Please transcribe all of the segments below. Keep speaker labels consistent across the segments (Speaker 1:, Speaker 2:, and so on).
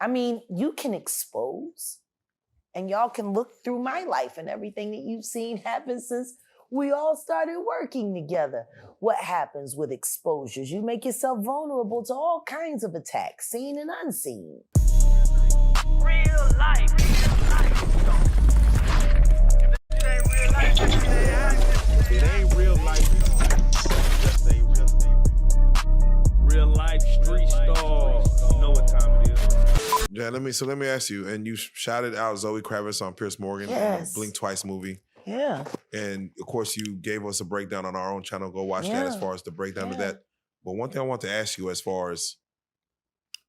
Speaker 1: I mean, you can expose, and y'all can look through my life and everything that you've seen happen since we all started working together. What happens with exposures? You make yourself vulnerable to all kinds of attacks, seen and unseen.
Speaker 2: Real life. If it ain't real life, it ain't real life. Just ain't real life. Street Starz. You know what time it is.
Speaker 3: Yeah, let me ask you. And you shouted out Zoe Kravitz on Pierce Morgan, in the Blink Twice movie.
Speaker 1: Yeah.
Speaker 3: And of course, you gave us a breakdown on our own channel. Go watch that as far as the breakdown of that. But one thing I want to ask you, as far as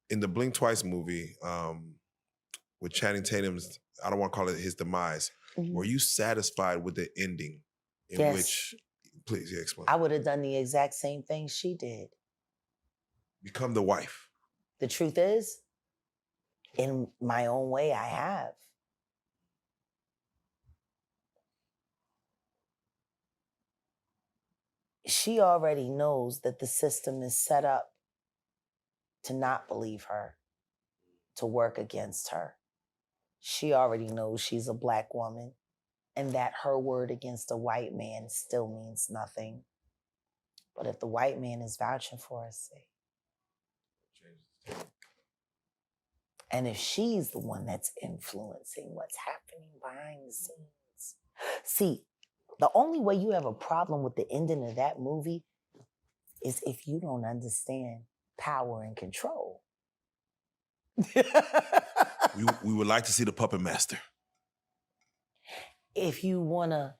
Speaker 3: in the Blink Twice movie, with Channing Tatum's, I don't want to call it his demise, were you satisfied with the ending? In which, please explain.
Speaker 1: I would have done the exact same thing she did.
Speaker 3: Become the wife.
Speaker 1: The truth is, in my own way, I have. She already knows that the system is set up to not believe her, to work against her. She already knows she's a Black woman and that her word against a white man still means nothing. But if the white man is vouching for her, and if she's the one that's influencing what's happening behind the scenes. See, the only way you have a problem with the ending of that movie is if you don't understand power and control.
Speaker 3: We would like to see the puppet master.
Speaker 1: If you want to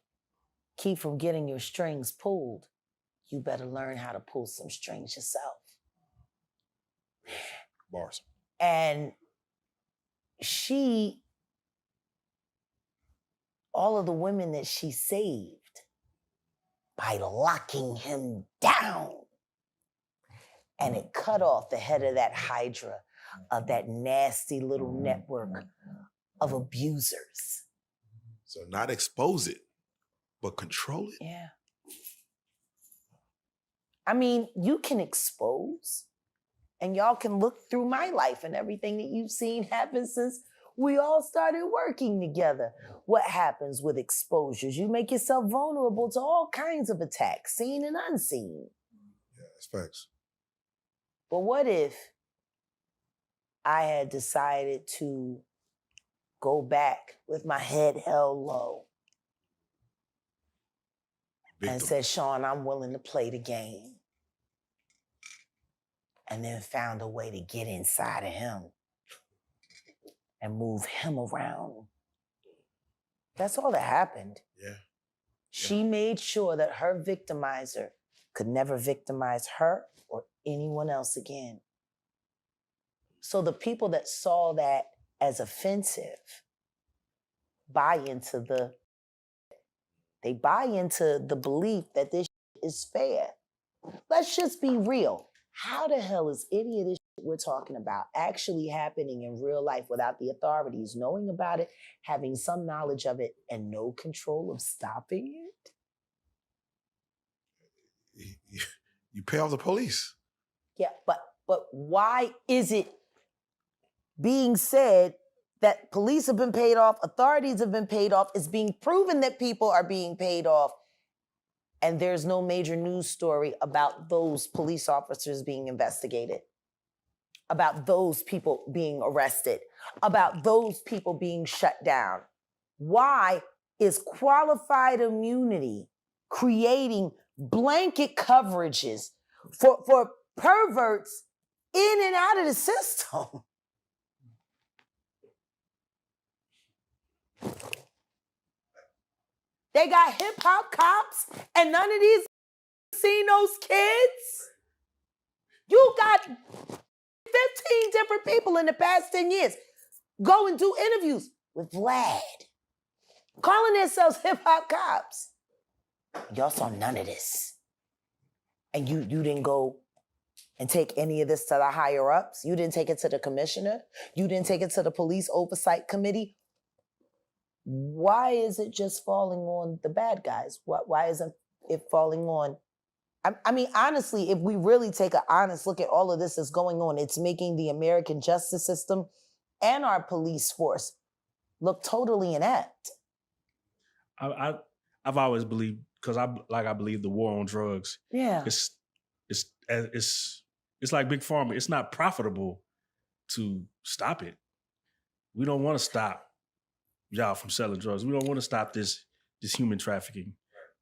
Speaker 1: keep from getting your strings pulled, you better learn how to pull some strings yourself.
Speaker 3: Bars.
Speaker 1: And she, all of the women that she saved by locking him down, and it cut off the head of that hydra, of that nasty little network of abusers.
Speaker 3: So not expose it, but control it.
Speaker 1: Yeah. I mean, you can expose, and y'all can look through my life and everything that you've seen happen since we all started working together. What happens with exposures? You make yourself vulnerable to all kinds of attacks, seen and unseen.
Speaker 3: Yeah, that's facts.
Speaker 1: But what if I had decided to go back with my head held low and said, Sean, I'm willing to play the game, and then found a way to get inside of him and move him around? That's all that happened.
Speaker 3: Yeah.
Speaker 1: She made sure that her victimizer could never victimize her or anyone else again. So the people that saw that as offensive buy into the belief that this is fair. Let's just be real. How the hell is any of this we're talking about actually happening in real life without the authorities knowing about it, having some knowledge of it, and no control of stopping
Speaker 3: it? You pay off the police.
Speaker 1: Yeah, but why is it being said that police have been paid off, authorities have been paid off, it's being proven that people are being paid off, and there's no major news story about those police officers being investigated, about those people being arrested, about those people being shut down? Why is qualified immunity creating blanket coverages for perverts in and out of the system? They got hip hop cops and none of these seen those kids? You got 15 different people in the past 10 years go and do interviews with Vlad, calling themselves hip hop cops. Y'all saw none of this. And you didn't go and take any of this to the higher ups. You didn't take it to the commissioner. You didn't take it to the police oversight committee. Why is it just falling on the bad guys? Why isn't it falling on? I mean, honestly, if we really take an honest look at all of this that's going on, it's making the American justice system and our police force look totally inept.
Speaker 4: I've always believed, because I believe the war on drugs.
Speaker 1: Yeah.
Speaker 4: It's like Big Pharma. It's not profitable to stop it. We don't want to stop y'all from selling drugs. We don't want to stop this human trafficking.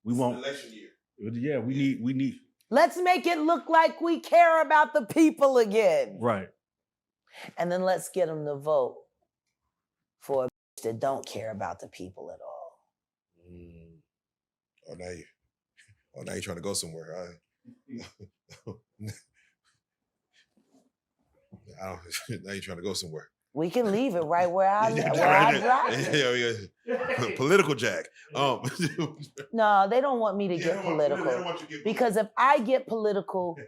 Speaker 4: We want
Speaker 3: election year.
Speaker 4: Yeah, we need.
Speaker 1: Let's make it look like we care about the people again.
Speaker 4: Right.
Speaker 1: And then let's get them to vote for a bitch that don't care about the people at all.
Speaker 3: Oh, now you're trying to go somewhere. Now you're trying to go somewhere.
Speaker 1: We can leave it right where I drive.
Speaker 3: Yeah. Political Jack.
Speaker 1: No, they don't want me to get political.
Speaker 3: They don't want you to get
Speaker 1: Because if I get political,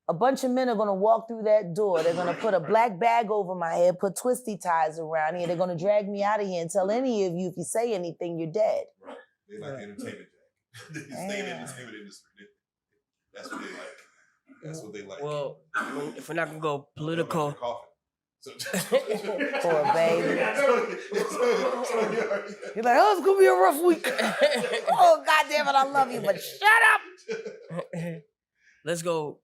Speaker 1: a bunch of men are going to walk through that door. They're going to put a black bag over my head, put twisty ties around here. They're going to drag me out of here and tell any of you, if you say anything, you're dead.
Speaker 3: Right. They like entertainment, Jack. They stay in the entertainment industry. That's what they like. That's what they like.
Speaker 5: Well, if we're not going to go political...
Speaker 1: Poor baby. You're like, oh, it's gonna be a rough week. Oh, goddamn it, I love you, but shut up.
Speaker 5: Let's go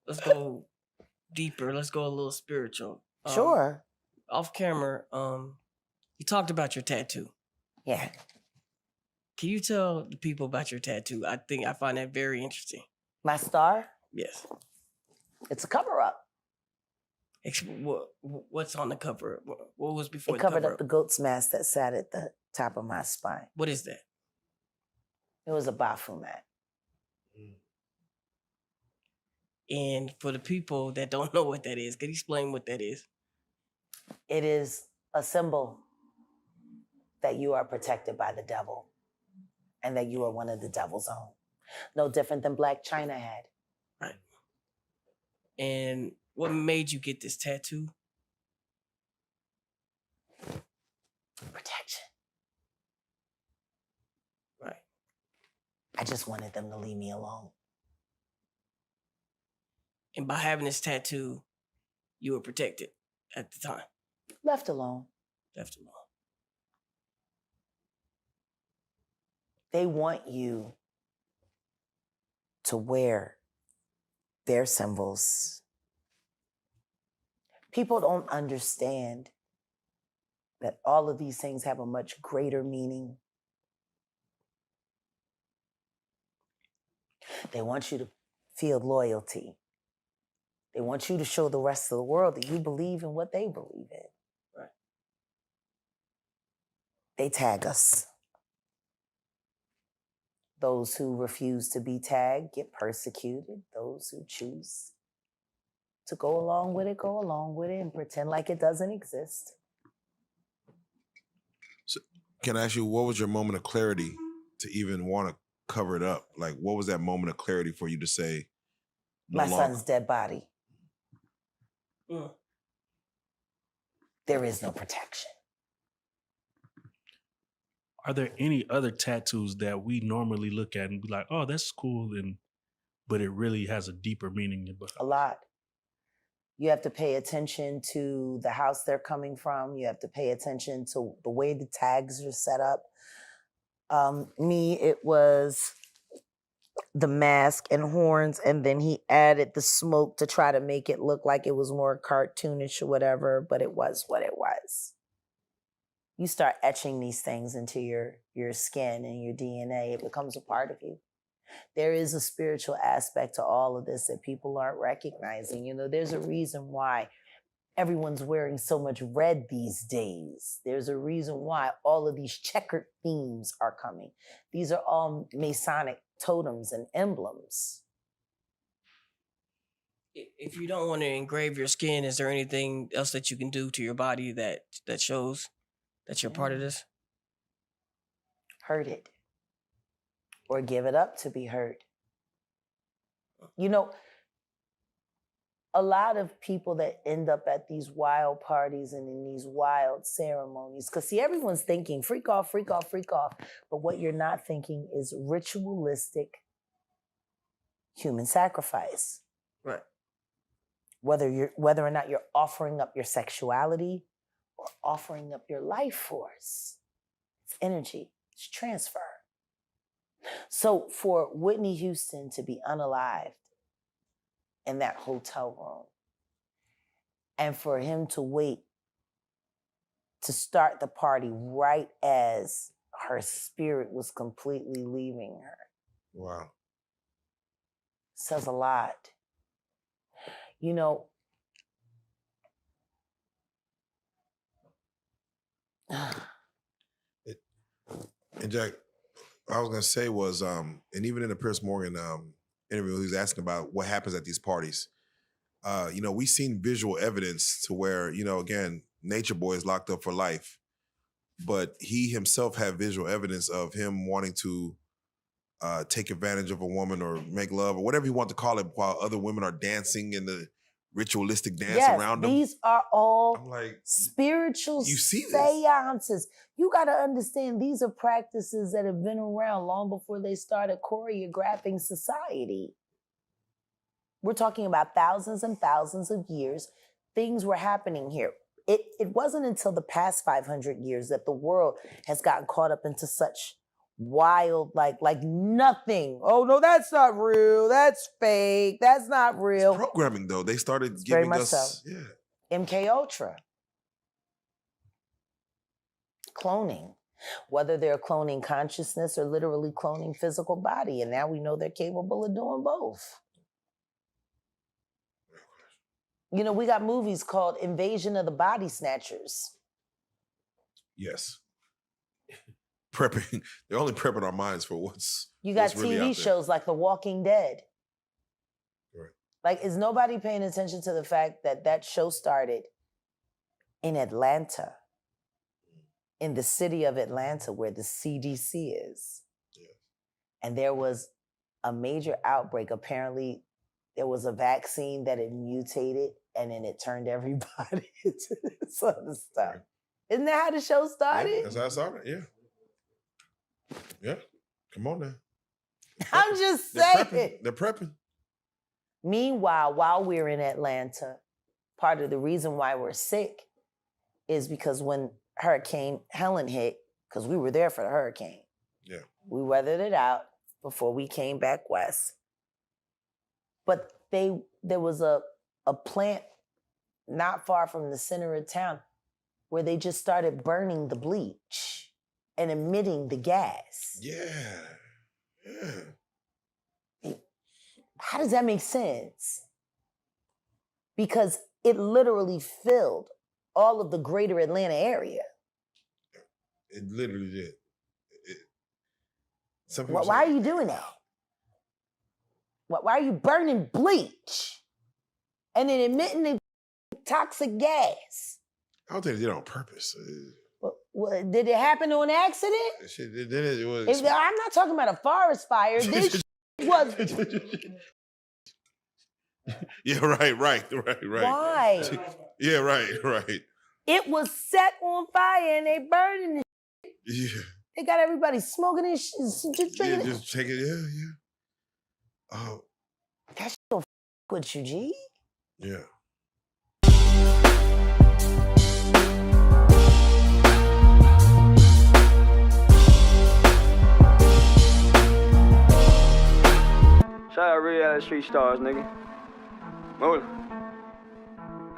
Speaker 5: deeper. Let's go a little spiritual.
Speaker 1: Sure.
Speaker 5: Off camera, you talked about your tattoo.
Speaker 1: Yeah.
Speaker 5: Can you tell the people about your tattoo? I find that very interesting.
Speaker 1: My star?
Speaker 5: Yes.
Speaker 1: It's a cover-up.
Speaker 5: What's on the cover? What was before
Speaker 1: It
Speaker 5: the
Speaker 1: covered
Speaker 5: cover?
Speaker 1: up the goat's mask that sat at the top of my spine.
Speaker 5: What is that?
Speaker 1: It was a Baphomet.
Speaker 5: And for the people that don't know what that is, can you explain what that is?
Speaker 1: It is a symbol that you are protected by the devil and that you are one of the devil's own. No different than Black China had.
Speaker 5: Right. And what made you get this tattoo?
Speaker 1: Protection.
Speaker 5: Right.
Speaker 1: I just wanted them to leave me alone.
Speaker 5: And by having this tattoo, you were protected at the time.
Speaker 1: Left alone.
Speaker 5: Left alone.
Speaker 1: They want you to wear their symbols. People don't understand that all of these things have a much greater meaning. They want you to feel loyalty. They want you to show the rest of the world that you believe in what they believe in.
Speaker 5: Right.
Speaker 1: They tag us. Those who refuse to be tagged get persecuted. Those who choose to go along with it and pretend like it doesn't exist.
Speaker 3: So, can I ask you, what was your moment of clarity to even want to cover it up? Like, what was that moment of clarity for you to say,
Speaker 1: My son's dead body. There is no protection.
Speaker 4: Are there any other tattoos that we normally look at and be like, oh, that's cool, but it really has a deeper meaning?
Speaker 1: A lot. You have to pay attention to the house they're coming from. You have to pay attention to the way the tags are set up. It was the mask and horns, and then he added the smoke to try to make it look like it was more cartoonish or whatever, but it was what it was. You start etching these things into your skin and your DNA, it becomes a part of you. There is a spiritual aspect to all of this that people aren't recognizing. You know, there's a reason why everyone's wearing so much red these days. There's a reason why all of these checkered themes are coming. These are all Masonic totems and emblems.
Speaker 5: If you don't want to engrave your skin, is there anything else that you can do to your body that shows that you're part of this?
Speaker 1: Hurt it. Or give it up to be hurt. You know, a lot of people that end up at these wild parties and in these wild ceremonies, because see, everyone's thinking freak off, freak off, freak off. But what you're not thinking is ritualistic human sacrifice.
Speaker 5: Right.
Speaker 1: Whether or not you're offering up your sexuality or offering up your life force. It's energy, it's transfer. So for Whitney Houston to be unalived in that hotel room, and for him to wait to start the party right as her spirit was completely leaving her,
Speaker 3: Wow.
Speaker 1: says a lot. You know,
Speaker 3: And Jack, what I was gonna say was, and even in the Piers Morgan interview, he was asking about what happens at these parties. You know, we've seen visual evidence to where, you know, again, Nature Boy is locked up for life, but he himself had visual evidence of him wanting to take advantage of a woman or make love or whatever you want to call it, while other women are dancing in the ritualistic dance around them.
Speaker 1: These are all
Speaker 3: I'm like,
Speaker 1: spiritual
Speaker 3: you see this?
Speaker 1: seances. You got to understand, these are practices that have been around long before they started choreographing society. We're talking about thousands and thousands of years. Things were happening here. It wasn't until the past 500 years that the world has gotten caught up into such wild, like nothing. Oh no, that's not real. That's fake. That's not real.
Speaker 3: It's programming though. They started
Speaker 1: Very
Speaker 3: giving
Speaker 1: much
Speaker 3: us,
Speaker 1: so.
Speaker 3: yeah.
Speaker 1: MK Ultra. Cloning. Whether they're cloning consciousness or literally cloning physical body. And now we know they're capable of doing both. You know, we got movies called Invasion of the Body Snatchers.
Speaker 3: Yes. Prepping. They're only prepping our minds for what's
Speaker 1: You got
Speaker 3: what's really
Speaker 1: TV
Speaker 3: out there.
Speaker 1: shows like The Walking Dead.
Speaker 3: Right.
Speaker 1: Like, is nobody paying attention to the fact that that show started in Atlanta, in the city of Atlanta, where the CDC is?
Speaker 3: Yeah.
Speaker 1: And there was a major outbreak. Apparently, there was a vaccine that had mutated, and then it turned everybody into this other stuff.
Speaker 3: Right.
Speaker 1: Isn't that how the show started?
Speaker 3: Yeah, that's how I started. Yeah. Yeah. Come on now.
Speaker 1: I'm just
Speaker 3: They're
Speaker 1: saying.
Speaker 3: prepping. They're prepping.
Speaker 1: Meanwhile, while we're in Atlanta, part of the reason why we're sick is because when Hurricane Helen hit, because we were there for the hurricane.
Speaker 3: Yeah.
Speaker 1: We weathered it out before we came back west. But there was a plant not far from the center of town where they just started burning the bleach and emitting the gas.
Speaker 3: Yeah. Yeah.
Speaker 1: How does that make sense? Because it literally filled all of the greater Atlanta area.
Speaker 3: It literally did.
Speaker 1: Why are you doing that? Why are you burning bleach and then emitting the toxic gas?
Speaker 3: I don't think they did it on purpose.
Speaker 1: Did it happen on accident?
Speaker 3: It was.
Speaker 1: I'm not talking about a forest fire. This was.
Speaker 3: Yeah, right.
Speaker 1: Why?
Speaker 3: Yeah, right.
Speaker 1: It was set on fire and they burning it.
Speaker 3: Yeah.
Speaker 1: They got everybody smoking and just drinking it.
Speaker 3: Just take it. Yeah. Oh.
Speaker 1: That shit don't f with you, G.
Speaker 3: Yeah.
Speaker 6: Shout out Reallyfe Street Starz, nigga. Move it.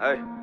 Speaker 6: Hey.